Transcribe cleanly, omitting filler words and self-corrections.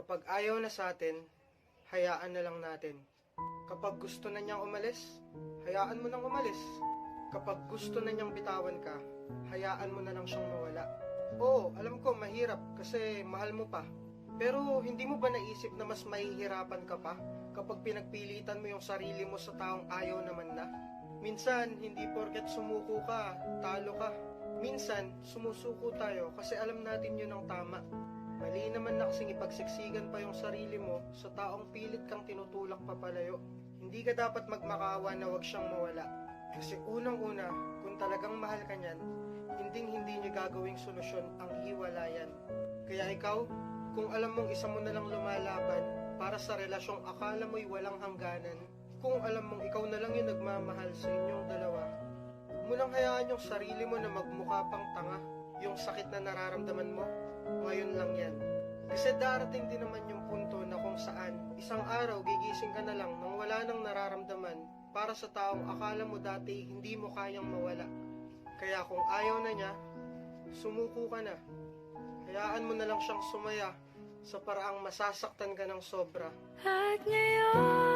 Kapag ayaw na sa atin, hayaan na lang natin. Kapag gusto na niyang umalis, hayaan mo nang umalis. Kapag gusto na niyang bitawan ka, hayaan mo na lang siyang mawala. Oo, alam ko mahirap kasi mahal mo pa. Pero hindi mo ba naisip na mas mahihirapan ka pa kapag pinagpilitan mo yung sarili mo sa taong ayaw naman na? Minsan, hindi porket sumuko ka, talo ka. Minsan, sumusuko tayo kasi alam natin yun ang tama. Mali naman na kasing ipagsiksikan pa yung sarili mo sa taong pilit kang tinutulak papalayo. Hindi ka dapat magmakaawa na wag siyang mawala. Kasi unang-una, kung talagang mahal ka niyan, hindi niya gagawing solusyon ang hiwalayan. Kaya ikaw, kung alam mong isa mo na lang lumalaban para sa relasyong akala mo'y walang hangganan, kung alam mong ikaw na lang yung nagmamahal sa inyong dalawa, huwag mo nang hayaan yung sarili mo na magmukha pang tanga. Yung sakit na nararamdaman mo, ngayon lang yan. Kasi darating din naman yung punto na kung saan isang araw gigising ka na lang nang wala nang nararamdaman para sa taong akala mo dati hindi mo kayang mawala. Kaya kung ayaw na niya, sumuko ka na. Hayaan mo na lang siyang sumaya sa paraang masasaktan ka ng sobra. At ngayon